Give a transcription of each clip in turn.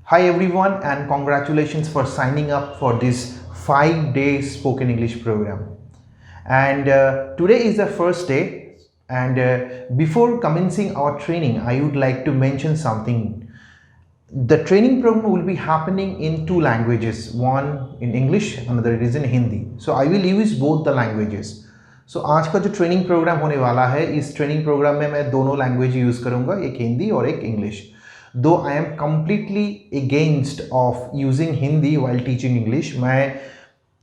Hi everyone, and congratulations for signing up for this 5-day spoken English program. And today is the first day, and before commencing our training, I would like to mention something. The training program will be happening in two languages, one in English, another is in Hindi. So I will use both the languages. So आज का जो training programme होने वाला है, इस training programme में मैं दोनों लैंग्वेज यूज़ करूँगा, एक हिंदी और एक इंग्लिश. दो I am completely against of using Hindi while teaching English. मैं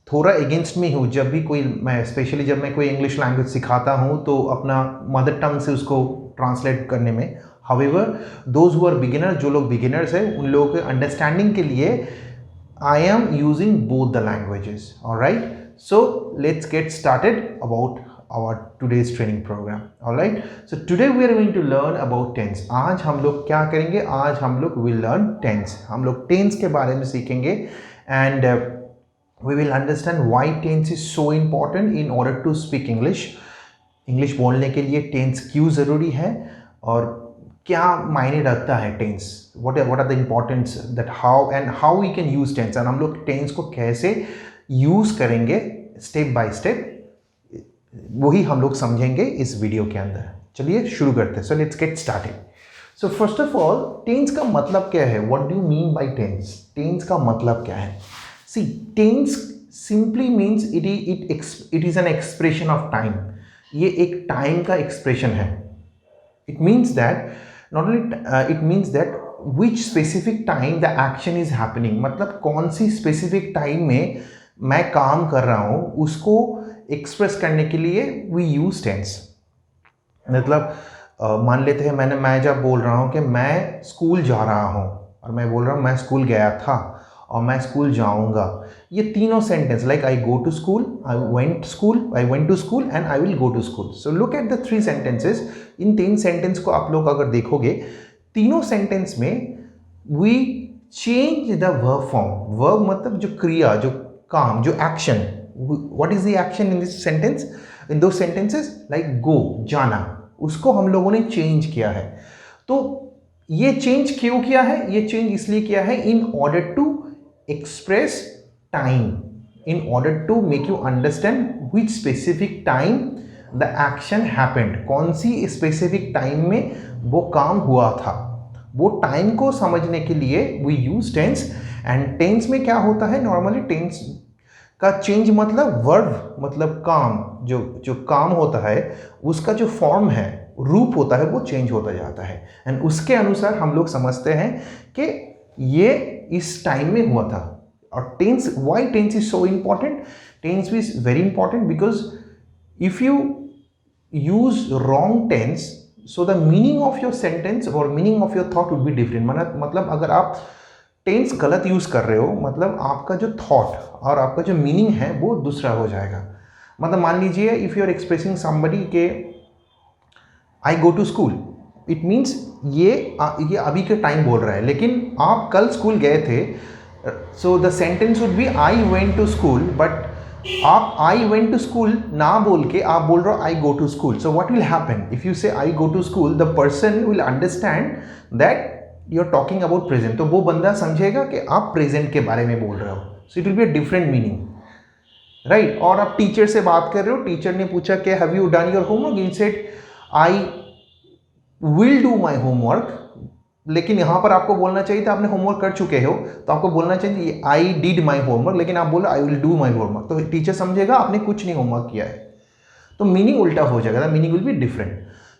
थोड़ा अगेंस्ट में हूँ. जब भी कोई मैं स्पेशली जब मैं कोई इंग्लिश लैंग्वेज सिखाता हूँ तो अपना मदर टंग से उसको ट्रांसलेट करने में. However those who are beginner, जो लोग बिगिनर्स हैं उन लोगों के अंडरस्टैंडिंग के लिए I am using both the languages. Alright, so let's get started about our today's training program. All right, so today we are going to learn about tense. आज हम लोग क्या करेंगे? आज हम लोग will learn tense. हम लोग tense के बारे में सीखेंगे and we will understand why tense is so important in order to speak English. English बोलने के लिए tense क्यों ज़रूरी है और क्या मायने रखता है tense. What are the importance that how we can use tense, and हम लोग tense को कैसे यूज़ करेंगे स्टेप बाय स्टेप, वही हम लोग समझेंगे इस वीडियो के अंदर. चलिए शुरू करते हैं. So let's get started. So first of all, tense का मतलब क्या है? What do you mean by tense? Tense का मतलब क्या है? See, tense simply means it is an expression of time. ये एक टाइम का एक्सप्रेशन है. It means that not only it means that which specific time the action is happening. मतलब कौन सी स्पेसिफिक टाइम में मैं काम कर रहा हूँ उसको एक्सप्रेस करने के लिए वी यूज टेंस. मतलब मान लेते हैं मैं जब बोल रहा हूँ कि मैं स्कूल जा रहा हूँ और मैं बोल रहा हूँ मैं स्कूल गया था और मैं स्कूल जाऊँगा, ये तीनों sentence like I go to school, I went to school and I will go to school. So look at the 3 sentences. इन 3 सेंटेंस को आप लोग अगर देखोगे, तीनों सेंटेंस में we change the verb form. Verb मतलब जो क्रिया, जो काम, जो action. What is the action in this sentence, in two sentences? Like go, जाना, उसको हम लोगों ने चेंज किया है. तो ये चेंज क्यों किया है? ये चेंज इसलिए किया है in order to express time, in order to make you understand which specific time the action happened. कौन सी स्पेसिफिक टाइम में वो काम हुआ था, वो टाइम को समझने के लिए we use tense. And tense में क्या होता है? नॉर्मली टेंस का चेंज मतलब वर्ब, मतलब काम, जो काम होता है उसका जो फॉर्म है, रूप होता है, वो चेंज होता जाता है. एंड उसके अनुसार हम लोग समझते हैं कि ये इस टाइम में हुआ था. और tense, why tense is so important? Tense is very important because if you use wrong tense, so the meaning of your sentence और meaning of your thought would be different. मतलब अगर आप टेंस गलत use कर रहे हो, मतलब आपका जो थॉट और आपका जो मीनिंग है वो दूसरा हो जाएगा. मतलब मान लीजिए if you are expressing somebody के I go to school, it means ये अभी के टाइम बोल रहा है, लेकिन आप कल स्कूल गए थे. So the sentence would be I went to school, but आप आई वेंट टू स्कूल ना बोल के आप बोल रहे हो I go to school. So what will happen if you say I go to school? The person will understand that you are talking about present. तो वो बंदा समझेगा कि आप प्रेजेंट के बारे में बोल रहे हो. So it will be a different meaning, right? और आप टीचर से बात कर रहे हो, टीचर ने पूछा कि have you done your homework? You said I will do my homework, लेकिन यहाँ पर आपको बोलना चाहिए था आपने होमवर्क कर चुके हो, तो आपको बोलना चाहिए आई डिड माई होमवर्क, लेकिन आप बोलो I will do my homework. तो टीचर समझेगा आपने कुछ नहीं होमवर्क किया है, तो मीनिंग उल्टा हो जाएगा. The meaning will be different.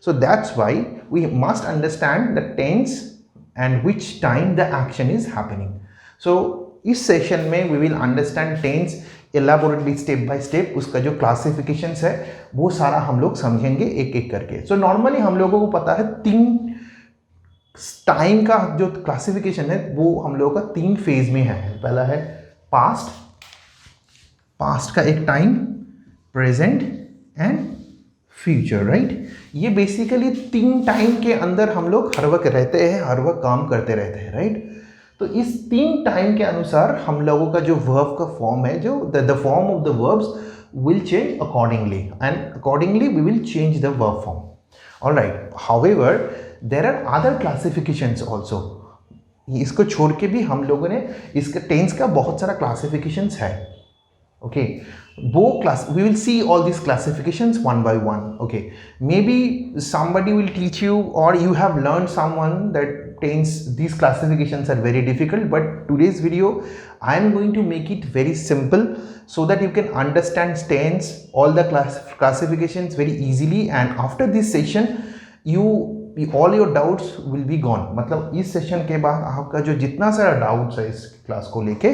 So that's why we must understand the tense and which time the action is happening. So इस सेशन में we will understand tense elaborately step by step. उसका जो classifications है वो सारा हम लोग समझेंगे एक एक करके. So normally हम लोगों को पता है 3 टाइम का जो क्लासिफिकेशन है वो हम लोगों का 3 फेज में है. पहला है पास्ट का एक time, present and future, right? ये बेसिकली 3 टाइम के अंदर हम लोग हर वक्त रहते हैं, हर वक्त काम करते रहते हैं, राइट? तो इस 3 टाइम के अनुसार हम लोगों का जो वर्ब का फॉर्म है, जो the form of the verbs will change accordingly, and accordingly we will change the verb form. Alright, however there are other classifications also. इसको छोड़ के भी हम लोगों ने इसका टेंस का बहुत सारा क्लासिफिकेशंस है. ओके, वो class we will see all this classifications one by one. Okay, maybe somebody will teach you or you have learned someone that tense these classifications are very difficult, but today's video I am going to make it very simple so that you can understand tense all the classifications very easily, and after this session all your doubts will be gone. मतलब इस session के बाद आपका जो जितना सारा doubts है इस क्लास को लेके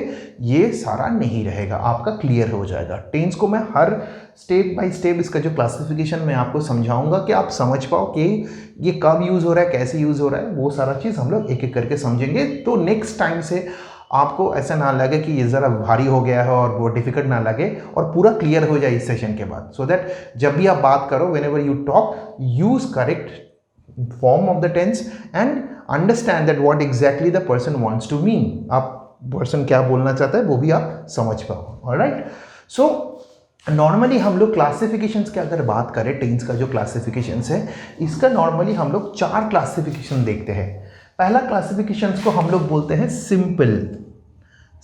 ये सारा नहीं रहेगा, आपका क्लियर हो जाएगा. टेंस को मैं हर स्टेप बाय स्टेप इसका जो क्लासिफिकेशन मैं आपको समझाऊंगा कि आप समझ पाओ कि ये कब यूज़ हो रहा है, कैसे यूज़ हो रहा है, वो सारा चीज़ हम लोग एक एक करके समझेंगे. तो नेक्स्ट टाइम से आपको ऐसा ना लगे कि ये ज़रा भारी हो गया है और वो डिफिकल्ट ना लगे, और पूरा क्लियर हो जाए इस सेशन के बाद, सो दैट जब भी आप बात करो, when ever you talk, use correct form of the tense and understand that what exactly the person wants to mean. आप person क्या बोलना चाहता है वो भी आप समझ पाओ. ऑलराइट, सो नॉर्मली हम लोग क्लासिफिकेशंस की अगर बात करें, टेंस का जो क्लासिफिकेशंस है इसका नॉर्मली हम लोग 4 क्लासिफिकेशन देखते हैं. पहला क्लासिफिकेशंस को हम लोग बोलते हैं सिंपल,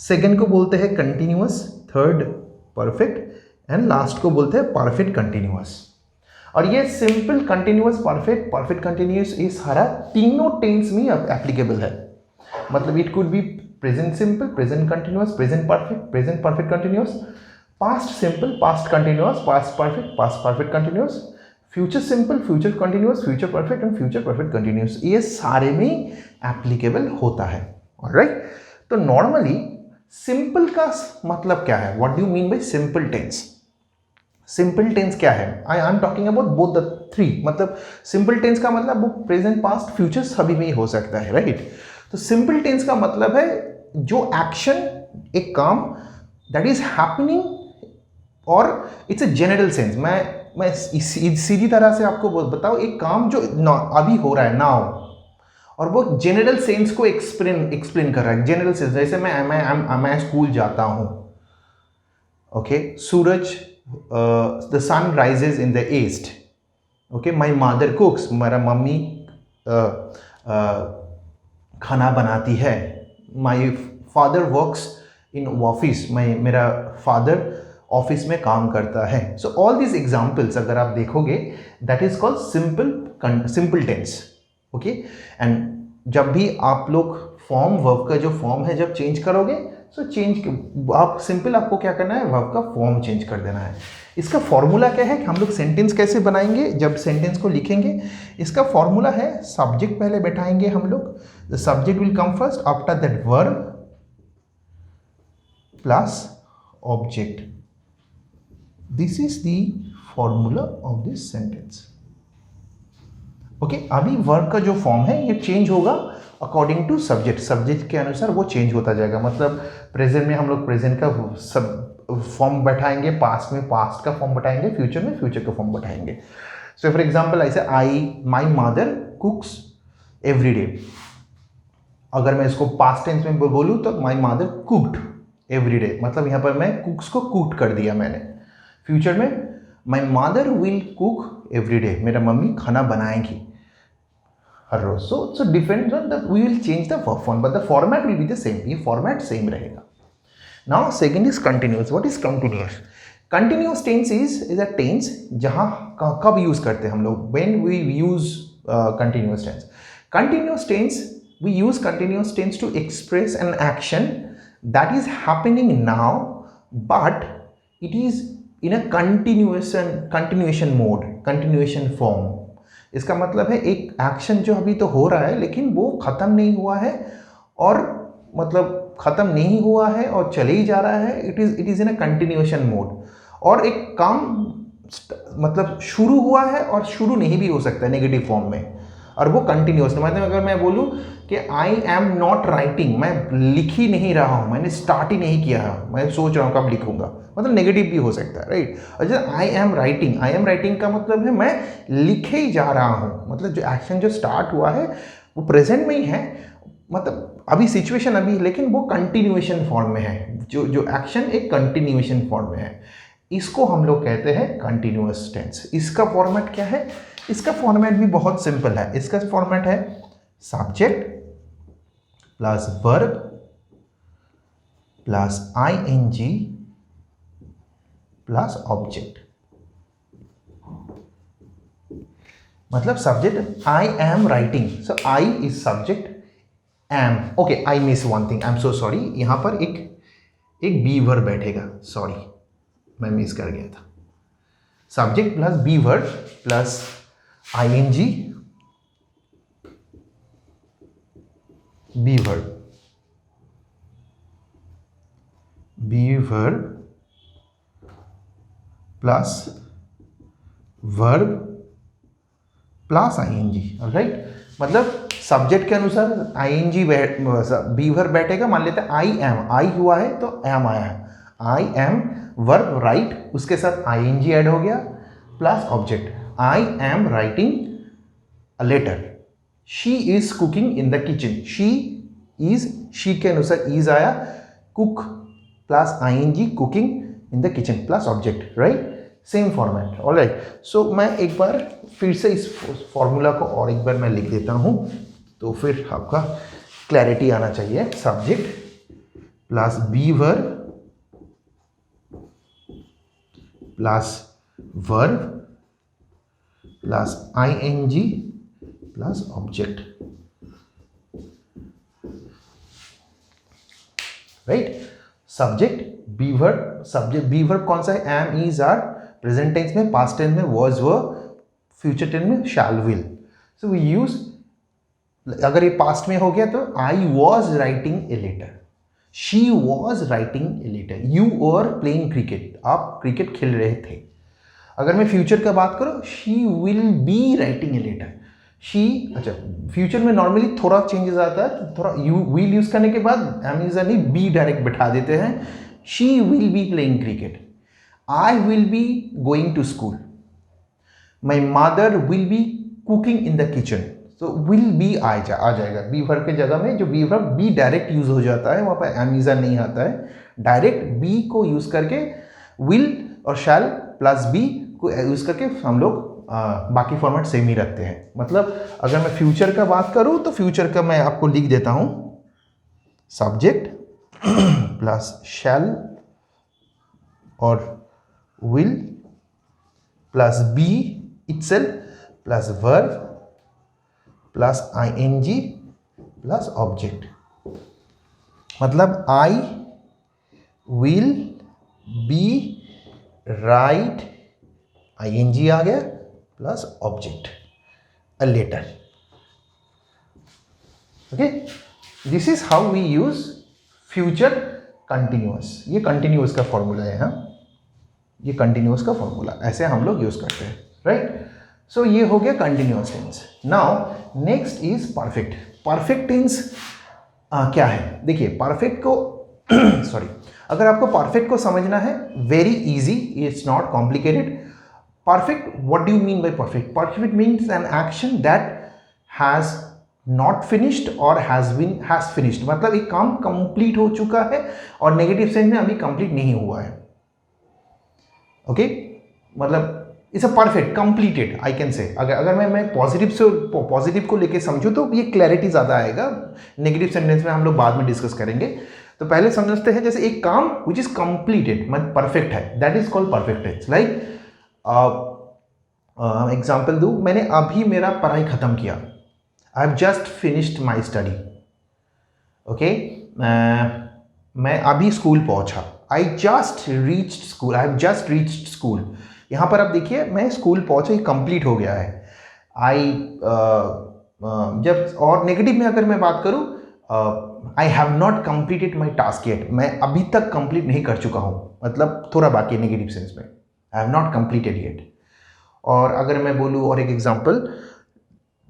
सेकेंड को बोलते हैं continuous, third perfect and last को बोलते हैं परफेक्ट कंटिन्यूअस. और ये simple, continuous, perfect, perfect continuous, ये सारा तीनों टेंस में एप्लीकेबल है. मतलब it could be present simple, present continuous, present perfect continuous, past simple, past continuous, past perfect continuous, future simple, future continuous, future perfect and future perfect continuous. ये सारे में applicable होता है. ऑलराइट, तो normally simple का मतलब क्या है? What do you mean by simple tense? Simple tense क्या है? I am talking about both the 3. मतलब सिंपल टेंस का मतलब वो प्रेजेंट, पास्ट, फ्यूचर सभी में ही हो सकता है, राइट? तो सिंपल टेंस का मतलब है जो एक्शन, एक काम दैट इज हैपनिंग, और इट्स अ जनरल सेंस. मैं सीधी तरह से आपको बताऊं, एक काम जो अभी हो रहा है नाउ, और वो जनरल सेंस को एक्सप्लेन कर रहा है. जनरल सेंस जैसे मैं स्कूल जाता हूँ. Okay, Suraj, the sun rises in the east. Okay, my mother cooks. मेरा मम्मी खाना बनाती है. My father works in office. मेरा father ऑफिस में काम करता है. So all these examples अगर आप देखोगे, that is called simple tense. Okay, and जब भी आप लोग फॉर्म, वर्ब का जो फॉर्म है जब चेंज करोगे, आप सिंपल, आपको क्या करना है, वर्ब का फॉर्म चेंज कर देना है. इसका फॉर्मूला क्या है कि हम लोग सेंटेंस कैसे बनाएंगे जब सेंटेंस को लिखेंगे? इसका फॉर्मूला है, सब्जेक्ट पहले बैठाएंगे हम लोग. The subject will come first, after that verb plus object. This is the formula of this sentence. Okay, अभी वर्ब का जो फॉर्म है ये चेंज होगा अकॉर्डिंग टू सब्जेक्ट. सब्जेक्ट के अनुसार वो चेंज होता जाएगा. मतलब प्रेजेंट में हम लोग प्रेजेंट का सब फॉर्म बैठाएंगे, पास्ट में पास्ट का फॉर्म बैठाएंगे, फ्यूचर में फ्यूचर का फॉर्म बैठाएंगे. सो फॉर एग्जांपल ऐसे माई मदर कुक्स एवरी डे. अगर मैं इसको पास्ट टेंस में बोलूँ तो my mother cooked every day, मतलब यहाँ पर मैं कुक्स को कुक्ड कर दिया मैंने. फ्यूचर में my mother will cook every day, मेरा मम्मी खाना बनाएगी हर रोज. So depends on the, we will change the verb form, but the format will be the same. ये फॉर्मेट सेम रहेगा. Now second is continuous. What is continuous? Continuous tense is a tense जहाँ कब use करते हैं हम लोग, when we use continuous tense. Continuous tense, we use continuous tense to express an action that is happening now, but it is in a continuation mode, continuation form. इसका मतलब है एक एक्शन जो अभी तो हो रहा है लेकिन वो ख़त्म नहीं हुआ है, और मतलब ख़त्म नहीं हुआ है और चले ही जा रहा है. It is in a continuation mode. और एक काम मतलब शुरू हुआ है और शुरू नहीं भी हो सकता है नेगेटिव फॉर्म में, और वो कंटिन्यूअस. मतलब अगर मैं बोलूँ कि आई एम नॉट राइटिंग, मैं लिख ही नहीं रहा हूँ, मैंने स्टार्ट ही नहीं किया है, मैं सोच रहा हूँ कब लिखूंगा, मतलब नेगेटिव भी हो सकता है, राइट. और जैसे आई एम राइटिंग का मतलब है मैं लिखे ही जा रहा हूँ, मतलब जो एक्शन जो स्टार्ट हुआ है वो प्रेजेंट में ही है, मतलब अभी सिचुएशन अभी, लेकिन वो कंटिन्यूएशन फॉर्म में है. जो एक्शन एक कंटिन्यूएशन फॉर्म में है, इसको हम लोग कहते हैं कंटिन्यूअस टेंस. इसका फॉर्मेट क्या है? इसका फॉर्मेट भी बहुत सिंपल है. इसका फॉर्मेट है subject plus verb plus ing plus object. मतलब subject I am writing, so I is subject, am, okay I miss one thing, I am so sorry, यहां पर एक बी वर्ब बैठेगा, सॉरी मैं मिस कर गया था। Subject plus be verb plus ing be verb plus verb plus ing, right. मतलब subject के अनुसार ing बी वर्ब बैठेगा, मान लेते हैं आई एम, आई हुआ है तो एम आया है, आई एम वर्ब राइट, उसके साथ ing ऐड हो गया plus object, I am writing a letter, she is cooking in the kitchen, she के अनुसार इज आया, cook plus ing cooking in the kitchen plus object, right, same format, alright. So मैं एक बार फिर से इस फॉर्मूला को और एक बार मैं लिख देता हूं, तो फिर आपका क्लैरिटी आना चाहिए। Subject plus be verb plus verb plus ing plus object, right. Subject be verb कौन सा है, am, is, are, present tense में, पास्ट टेंस में वाज वर, फ्यूचर टेंस में shall will. So we use, अगर ये पास्ट में हो गया तो I was writing a letter, she was writing a letter, you were playing cricket, आप क्रिकेट खेल रहे थे। अगर मैं फ्यूचर का बात करूं, she will be writing a letter, अच्छा फ्यूचर में नॉर्मली थोड़ा चेंजेस आता है, थोड़ा यू विल यूज करने के बाद एम नहीं बी डायरेक्ट बिठा देते हैं, she will be playing cricket, I will be going to school, my mother will be cooking in the kitchen, तो विल बी आ जाएगा बी वर्ब के जगह में, जो be verb be direct use हो जाता है, वहाँ पर एम नहीं आता है, डायरेक्ट बी को यूज करके विल और शैल प्लस बी को यूज करके हम लोग बाकी फॉर्मेट सेम ही रखते हैं। मतलब अगर मैं फ्यूचर का बात करूं तो फ्यूचर का मैं आपको लिख देता हूं, सब्जेक्ट प्लस शैल और will plus be itself plus verb plus ing plus object. मतलब I will be right, ing आ गया plus object, a letter, okay. This is how we use future continuous, ये कंटिन्यूअस का formula है, हाँ ये continuous का फॉर्मूला, ऐसे हम लोग यूज करते हैं, राइट। सो ये हो गया continuous tense. Now next is perfect. Perfect tense क्या है, देखिए परफेक्ट को सॉरी, अगर आपको परफेक्ट को समझना है, very easy, it's not complicated. Perfect, what do you mean bye perfect? Perfect means an action that has not finished और हैज फिनिश्ड, मतलब एक काम कंप्लीट हो चुका है और नेगेटिव सेंस में अभी कंप्लीट नहीं हुआ है, ओके मतलब it's a perfect completed, I can say. अगर मैं पॉजिटिव को लेके समझूं तो ये क्लैरिटी ज़्यादा आएगा, नेगेटिव सेंटेंस में हम लोग बाद में डिस्कस करेंगे। तो पहले समझते हैं, जैसे एक काम विच इज कंप्लीटेड मतलब परफेक्ट है, that is called perfect tense. Like example दूँ, मैंने अभी मेरा पढ़ाई खत्म किया, I have just finished my study, okay. मैं अभी स्कूल पहुंचा, I just reached school, I have just reached school. यहाँ पर आप देखिए मैं स्कूल पहुंचा, ये कंप्लीट हो गया है। जब और नेगेटिव में अगर मैं बात करूँ, I have not completed my task yet, मैं अभी तक कंप्लीट नहीं कर चुका हूँ, मतलब थोड़ा बाकी है नेगेटिव सेंस में, I have not completed yet. और अगर मैं बोलूँ और एक example,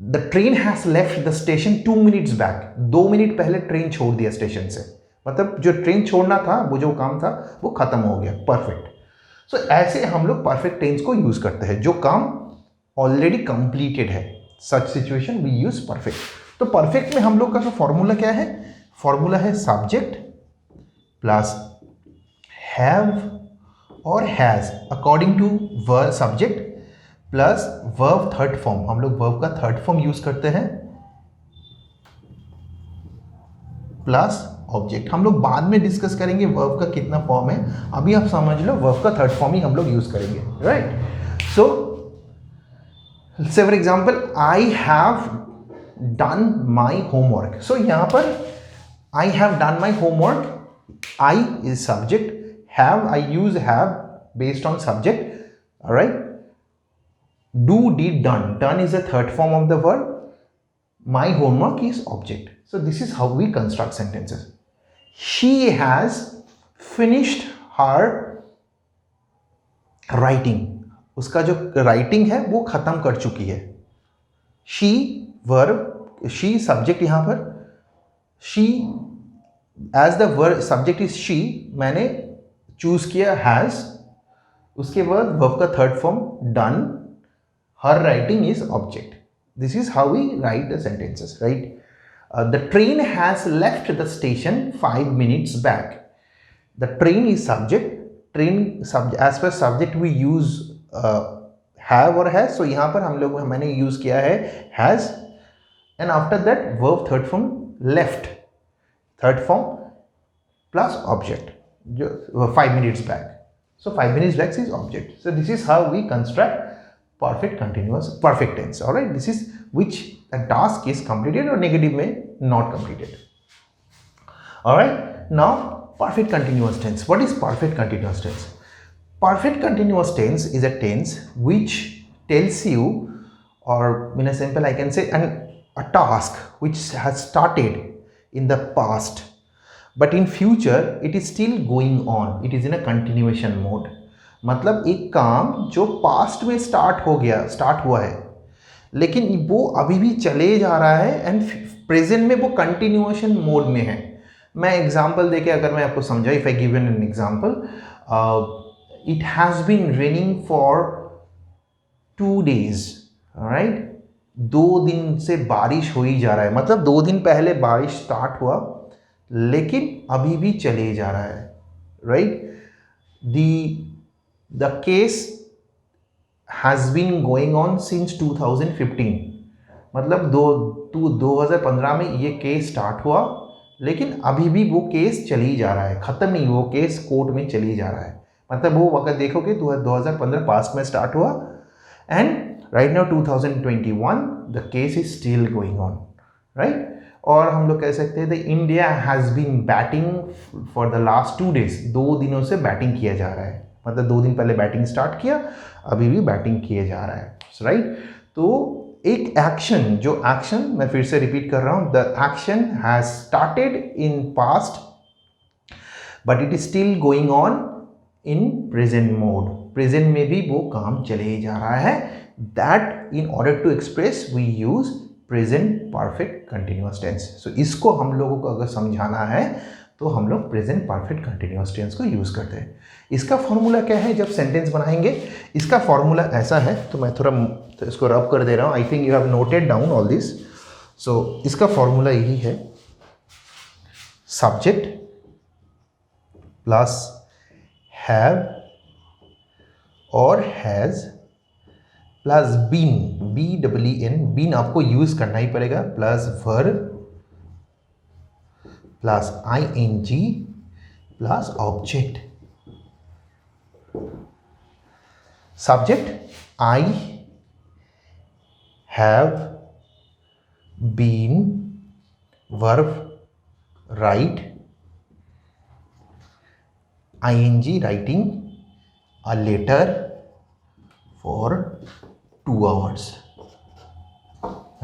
the train has left the station 2 minutes back, 2 minute पहले ट्रेन छोड़ दिया स्टेशन से, मतलब जो ट्रेन छोड़ना था, वो जो काम था वो खत्म हो गया, परफेक्ट। सो ऐसे हम लोग परफेक्ट टेंस को यूज करते हैं, जो काम ऑलरेडी कंप्लीटेड है, such situation we use perfect. तो परफेक्ट में हम लोग का जो फॉर्मूला क्या है, फॉर्मूला है सब्जेक्ट प्लस हैव और has according to verb, subject plus verb third form, हम लोग वर्ब का थर्ड फॉर्म यूज करते हैं, प्लस ऑब्जेक्ट। हम लोग बाद में डिस्कस करेंगे वर्ब का कितना फॉर्म है, अभी आप समझ लो वर्ब का थर्ड फॉर्म ही हम लोग यूज करेंगे, right. So say for example I have done my homework. So यहाँ पर I have done my homework, I is subject, have I use have based on subject, all right. Do, did, done, done is the third form of the verb, my homework is object. So this is how we construct sentences. She has finished her writing, उसका जो writing है वो खत्म कर चुकी है। she verb, she subject, यहाँ पर she as the verb subject is she, मैंने चूज किया हैज, उसके बाद वर्ब का third form done, her writing is object. This is how we write the sentences, right. The train has left the station 5 minutes back. The train is subject, train as per subject we use have और has, so यहाँ पर हम लोग मैंने use किया है has, and after that verb third form left, third form plus object जो 5 minutes back. So 5 minutes back is object. So this is how we construct perfect continuous perfect tense. All right. This is which the task is completed or negative may not completed. All right. Now perfect continuous tense. What is perfect continuous tense? Perfect continuous tense is a tense which tells you, or in a simple I can say a task which has started in the past, but in future it is still going on, it is in a continuation mode. मतलब एक काम जो past में start हुआ है लेकिन वो अभी भी चले जा रहा है एंड प्रेजेंट में वो कंटिन्यूएशन मोड में है। मैं एग्जांपल देके अगर मैं आपको समझा, if I give an example, it has been raining for 2 days, right. 2 दिन से बारिश हो ही जा रहा है, मतलब 2 दिन पहले बारिश स्टार्ट हुआ लेकिन अभी भी चले जा रहा है, right. The case has been going on since 2015, मतलब 2015 में ये केस स्टार्ट हुआ लेकिन अभी भी वो केस चली जा रहा है, ख़त्म नहीं, वो केस कोर्ट में चली जा रहा है। मतलब वो अगर देखोगे 2015 पास्ट में स्टार्ट हुआ and right now 2021 the case is still going on, right. और हम लोग कह सकते हैं the India has been batting for the last 2 days, 2 दिनों से बैटिंग किया जा रहा है, मतलब 2 दिन पहले बैटिंग स्टार्ट किया, अभी भी बैटिंग किए जा रहा है, राइट। तो एक एक्शन, जो एक्शन मैं फिर से रिपीट कर रहा हूँ, the action has started in past but it is still going on in present mode, present में भी वो काम चले जा रहा है। That in order to express we use present perfect continuous tense. So इसको हम लोगों को अगर समझाना है तो हम लोग प्रेजेंट परफेक्ट कंटिन्यूअस टेंस को यूज़ करते हैं। इसका फॉर्मूला क्या है जब सेंटेंस बनाएंगे? इसका फॉर्मूला ऐसा है, तो मैं थोड़ा तो इसको रब कर दे रहा हूँ। I think you have noted down all this. So इसका फॉर्मूला यही है, सब्जेक्ट प्लस हैव और has plus been, BEEN, been आपको यूज करना ही पड़ेगा, plus verb plus ING plus object. Subject I have been, verb right, ING writing a letter for 2 hours,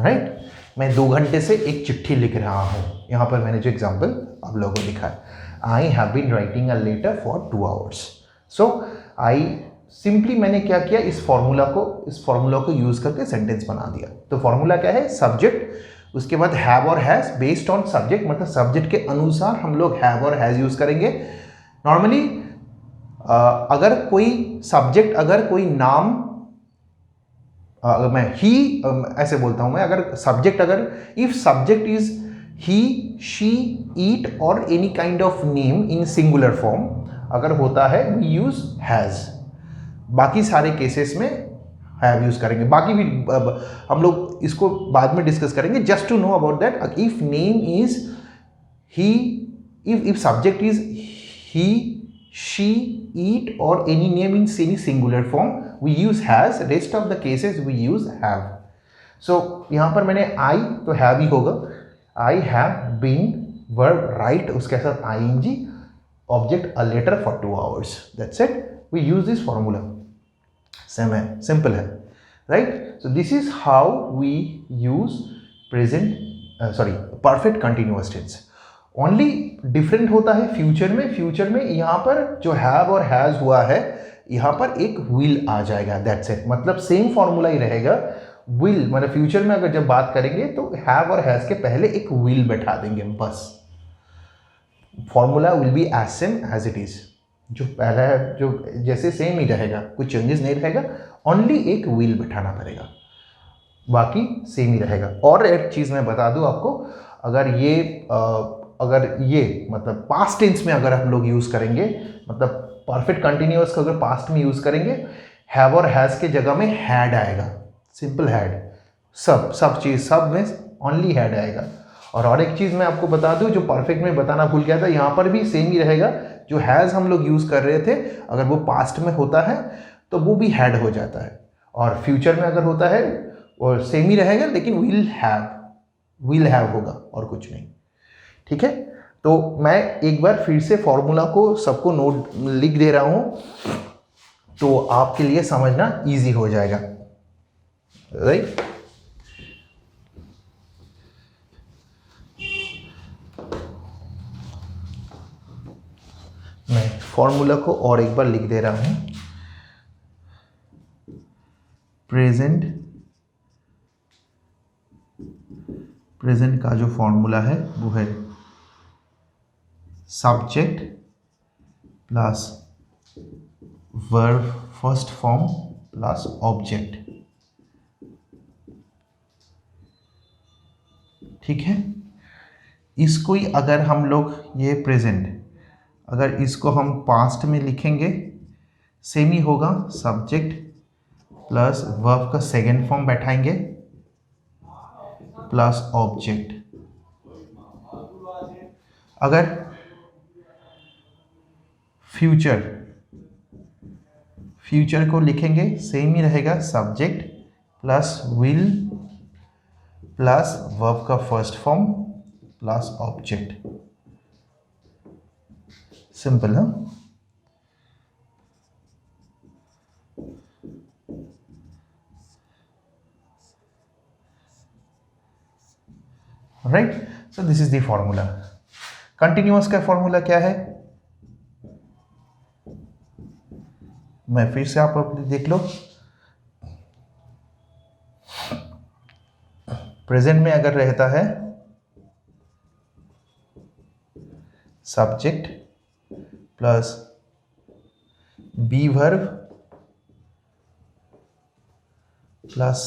right. मैं 2 घंटे से एक चिट्ठी लिख रहा हूँ। यहाँ पर मैंने जो एग्जाम्पल आप लोगों को लिखा है, I have been writing a letter for 2 hours। So I simply मैंने क्या किया, इस फॉर्मूला को यूज़ करके सेंटेंस बना दिया। तो फॉर्मूला क्या है? सब्जेक्ट, उसके बाद हैव और हैज़ बेस्ड ऑन सब्जेक्ट, मतलब सब्जेक्ट के अनुसार हम लोग हैव और हैज़ यूज़ करेंगे। नॉर्मली अगर कोई सब्जेक्ट, अगर कोई नाम, अगर मैं ही ऐसे बोलता हूं मैं, अगर सब्जेक्ट, अगर if subject is he, she, it और any kind of name in singular form अगर होता है, वी यूज हैज। बाकी सारे केसेस में हैव यूज करेंगे। बाकी भी हम लोग इसको बाद में डिस्कस करेंगे। Just to know about that, if name is he, if subject is he, she, eat or any name in any singular form, we use has. Rest of the cases we use have. So यहाँ पर मैंने I तो have ही होगा. I have been verb right, उसके साथ ing, object a letter for 2 hours. That's it. We use this formula. Same है, simple है, right? So this is how we use perfect continuous tense. Only different होता है future में. Future में यहाँ पर जो हैव और हैज़ हुआ है, यहाँ पर एक विल आ जाएगा. That's it. मतलब सेम फॉर्मूला ही रहेगा. विल मतलब फ्यूचर में अगर जब बात करेंगे तो हैव और हैज़ के पहले एक विल बैठा देंगे बस. Formula will be as same as it is. जो पहला है जो जैसे सेम ही रहेगा, कुछ चेंजेस नहीं रहेगा. ओनली एक विल बैठाना पड़ेगा, बाकी सेम ही रहेगा. और एक चीज़ मैं बता दूँ आपको, अगर ये मतलब पास्ट टेंस में अगर हम लोग यूज़ करेंगे, मतलब परफेक्ट कंटिन्यूअस को अगर पास्ट में यूज़ करेंगे, हैव और हैज़ के जगह में हैड आएगा. Simple had. सब चीज़ सब में ओनली हैड आएगा. और एक चीज़ मैं आपको बता दूं, जो परफेक्ट में बताना भूल गया था, यहाँ पर भी सेम ही रहेगा. जो हैज़ हम लोग यूज़ कर रहे थे, अगर वो पास्ट में होता है तो वो भी हैड हो जाता है. और फ्यूचर में अगर होता है और सेम ही रहेगा, लेकिन विल हैव होगा और कुछ नहीं. ठीक है. तो मैं एक बार फिर से फॉर्मूला को सबको नोट लिख दे रहा हूं, तो आपके लिए समझना इजी हो जाएगा. राइट. मैं फॉर्मूला को और एक बार लिख दे रहा हूं. प्रेजेंट का जो फॉर्मूला है वो है subject plus verb first form plus object. ठीक है. इसको ही अगर हम लोग ये प्रेजेंट, अगर इसको हम पास्ट में लिखेंगे, सेम ही होगा. सब्जेक्ट प्लस वर्ब का सेकेंड फॉर्म बैठाएंगे प्लस ऑब्जेक्ट. अगर फ्यूचर को लिखेंगे, सेम ही रहेगा. Subject plus will plus verb का first form plus object. Simple है. Right. So this is the formula. Continuous का फॉर्मूला क्या है, मैं फिर से आप देख लो. प्रेजेंट में अगर रहता है subject plus be verb plus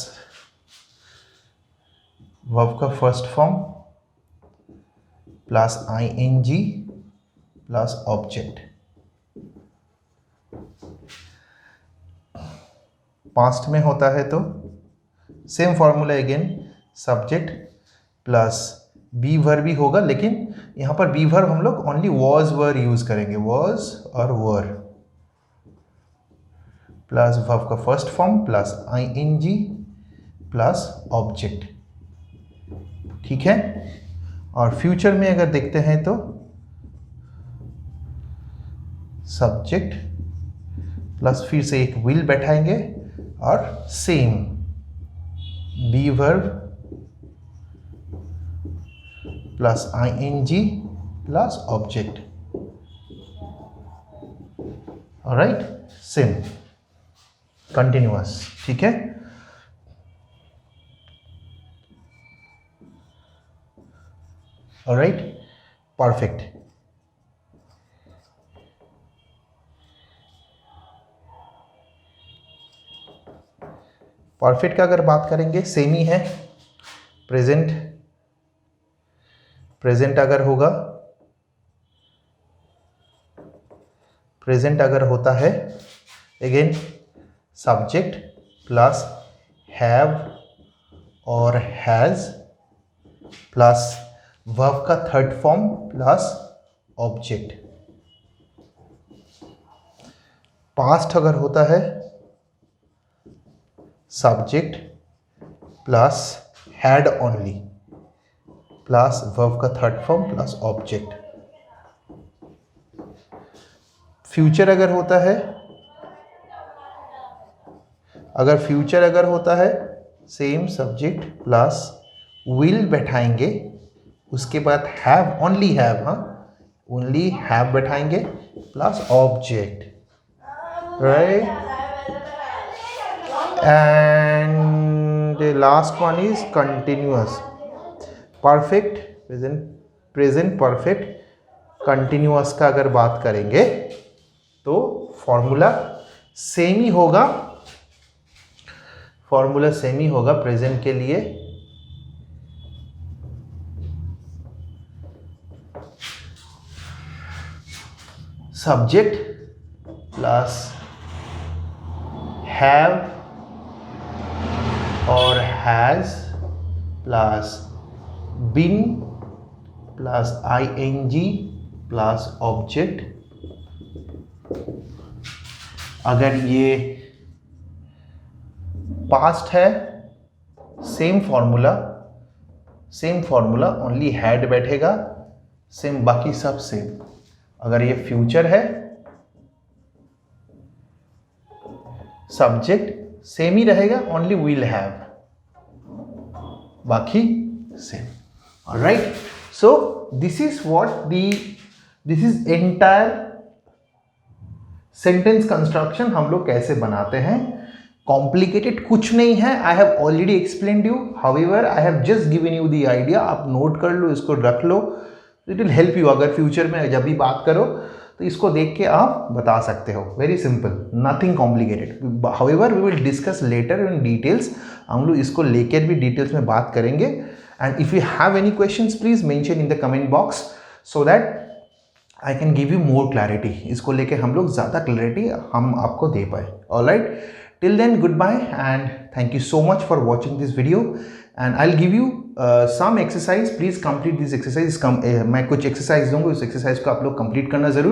verb का first form plus ing plus object. Past में होता है तो same formula again. Subject plus be verb भी होगा, लेकिन यहाँ पर बी वर्ब हम लोग ओनली वॉज वर यूज करेंगे. वॉज और वर प्लस वर्ब का first form plus ing plus object. ठीक है. और फ्यूचर में अगर देखते हैं तो सब्जेक्ट प्लस फिर से एक विल बैठाएंगे और same be verb plus ing plus object. Alright. Same continuous. ठीक है. ऑलराइट. परफेक्ट. परफेक्ट का अगर बात करेंगे, सेम ही है. प्रेजेंट अगर होता है अगेन सब्जेक्ट प्लस हैव और हैज़ प्लस वर्ब का third form plus object. Past अगर होता है subject plus had only plus verb का third form plus object. Future अगर होता है, अगर फ्यूचर अगर होता है सेम सब्जेक्ट प्लस विल बैठाएंगे, उसके बाद हैव, ओनली हैव, हाँ ओनली हैव बैठाएंगे plus object, right. And last one is continuous perfect, present perfect continuous का अगर बात करेंगे तो फॉर्मूला सेम ही होगा, फॉर्मूला सेम ही होगा प्रेजेंट के लिए। सब्जेक्ट प्लस हैव और has plus been plus ING plus object. अगर ये पास्ट है सेम फॉर्मूला ओनली हैड बैठेगा, सेम बाकी सब सेम। अगर ये फ्यूचर है सब्जेक्ट सेम ही रहेगा, ओनली विल हैव, बाकी same. Alright, so this is entire sentence construction हम लोग कैसे बनाते हैं। कॉम्प्लिकेटेड कुछ नहीं है, I have already explained you, however I have just given you the idea. आप नोट कर लो, इसको रख लो, इट विल हेल्प यू। अगर फ्यूचर में जब भी बात करो तो इसको देख के आप बता सकते हो। Very simple, nothing complicated. However we will discuss later in details, हम लोग इसको लेकर भी डिटेल्स में बात करेंगे। And if you have any questions please mention in the comment box so that I can give you more clarity. इसको लेके हम लोग ज़्यादा क्लैरिटी हम आपको दे पाए। Alright, till then goodbye and thank you so much for watching this video and I'll give you some exercise, please complete this exercise। मैं कुछ exercise दूंगा, उस exercise को आप लोग complete करना ज़रूर।